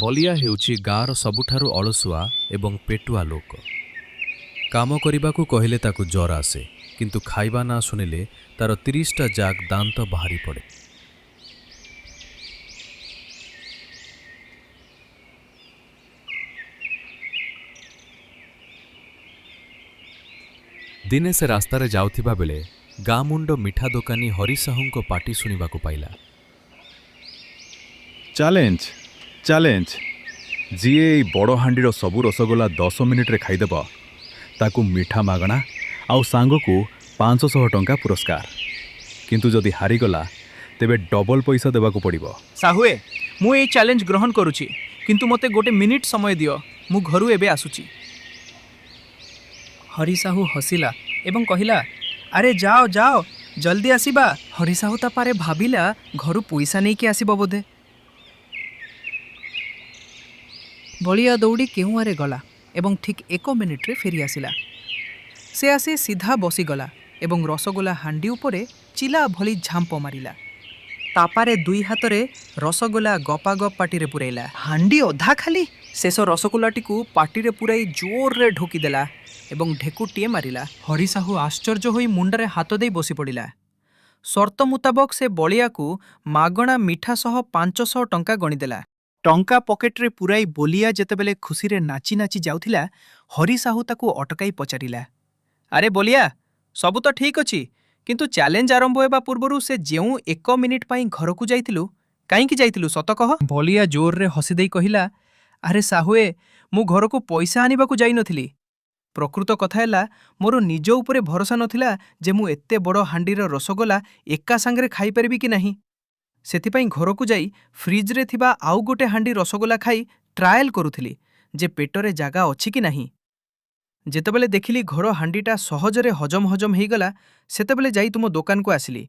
ବଲିଆ ହେଉଛି ଗାଁର ସବୁଠାରୁ ଅଳସୁଆ ଏବଂ ପେଟୁଆ ଲୋକ। କାମ କରିବାକୁ କହିଲେ ତାକୁ ଜ୍ୱର ଆସେ, କିନ୍ତୁ ଖାଇବା ନା ଶୁଣିଲେ ତାର 30ଟା ଜାଗ୍ ଦାନ୍ତ ବାହାରି ପଡ଼େ। ଦିନେ ସେ ରାସ୍ତାରେ ଯାଉଥିବା ବେଳେ ଗାଁ ମୁଣ୍ଡ ମିଠା ଦୋକାନୀ ହରି ସାହୁଙ୍କ ପାଟି ଶୁଣିବାକୁ ପାଇଲା। ଚ୍ୟାଲେଞ୍ଜ ଚ୍ୟାଲେଞ୍ଜ, ଯିଏ ଏଇ ବଡ଼ ହାଣ୍ଡିର ସବୁ ରସଗୋଲା 10 ମିନିଟ୍ରେ ଖାଇଦେବ ତାକୁ ମିଠା ମାଗଣା ଆଉ ସାଙ୍ଗକୁ 500 ଟଙ୍କା ପୁରସ୍କାର। କିନ୍ତୁ ଯଦି ହାରିଗଲା ତେବେ ଡବଲ ପଇସା ଦେବାକୁ ପଡ଼ିବ। ସାହୁଏ, ମୁଁ ଏଇ ଚ୍ୟାଲେଞ୍ଜ ଗ୍ରହଣ କରୁଛି, କିନ୍ତୁ ମୋତେ ଗୋଟେ ମିନିଟ୍ ସମୟ ଦିଅ। ମୁଁ ଘରୁ ଏବେ ଆସୁଛି। ହରିସାହୁ ହସିଲା ଏବଂ କହିଲା, ଆରେ ଯାଅ ଯାଅ, ଜଲ୍ଦି ଆସିବା। ହରିସାହୁ ତାପରେ ଭାବିଲା ଘରୁ ପଇସା ନେଇକି ଆସିବ ବୋଧେ। ବଳିଆ ଦୌଡ଼ି କେଉଁଆରେ ଗଲା ଏବଂ ଠିକ୍ 1 ମିନିଟ୍ରେ ଫେରି ଆସିଲା। ସେ ଆସି ସିଧା ବସିଗଲା ଏବଂ ରସଗୋଲା ହାଣ୍ଡି ଉପରେ ଚିଲା ଭଳି ଝାମ୍ପ ମାରିଲା। ତାପରେ 2 ହାତରେ ରସଗୋଲା ଗପାଗପ ପାଟିରେ ପୁରାଇଲା। ହାଣ୍ଡି ଅଧା ଖାଲି। ଶେଷ ରସଗୋଲାଟିକୁ ପାଟିରେ ପୁରାଇ ଜୋରରେ ଢୋକିଦେଲା ଏବଂ ଢେକୁଟିଏ ମାରିଲା। ହରିସାହୁ ଆଶ୍ଚର୍ଯ୍ୟ ହୋଇ ମୁଣ୍ଡରେ ହାତ ଦେଇ ବସି ପଡ଼ିଲା। ସର୍ତ୍ତ ମୁତାବକ ସେ ବଳିଆକୁ ମାଗଣା ମିଠା ସହ 500 ଟଙ୍କା ଗଣିଦେଲା। ଟଙ୍କା ପକେଟରେ ପୁରାଇ ବଲିଆ ଯେତେବେଳେ ଖୁସିରେ ନାଚି ନାଚି ଯାଉଥିଲା, ହରିସାହୁ ତାକୁ ଅଟକାଇ ପଚାରିଲା, ଆରେ ବଲିଆ, ସବୁ ତ ଠିକ୍ ଅଛି, କିନ୍ତୁ ଚ୍ୟାଲେଞ୍ଜ ଆରମ୍ଭ ହେବା ପୂର୍ବରୁ ସେ ଯେଉଁ 1 ମିନିଟ୍ ପାଇଁ ଘରକୁ ଯାଇଥିଲୁ, କାହିଁକି ଯାଇଥିଲୁ ସତ କହ? ବଲିଆ ଜୋରରେ ହସିଦେଇ କହିଲା, ଆରେ ସାହୁଏ, ମୁଁ ଘରକୁ ପଇସା ଆଣିବାକୁ ଯାଇନଥିଲି। ପ୍ରକୃତ କଥା ହେଲା, ମୋର ନିଜ ଉପରେ ଭରସା ନଥିଲା ଯେ ମୁଁ ଏତେ ବଡ଼ ହାଣ୍ଡିର ରସଗୋଲା ଏକା ସାଙ୍ଗରେ ଖାଇପାରିବି କି ନାହିଁ। ସେଥିପାଇଁ ଘରକୁ ଯାଇ ଫ୍ରିଜ୍ରେ ଥିବା ଆଉ ଗୋଟେ ହାଣ୍ଡି ରସଗୋଲା ଖାଇ ଟ୍ରାଏଲ୍ କରୁଥିଲି ଯେ ପେଟରେ ଜାଗା ଅଛି କି ନାହିଁ। ଯେତେବେଳେ ଦେଖିଲି ଘର ହାଣ୍ଡିଟା ସହଜରେ ହଜମ ହେଇଗଲା, ସେତେବେଳେ ଯାଇ ତୁମ ଦୋକାନକୁ ଆସିଲି।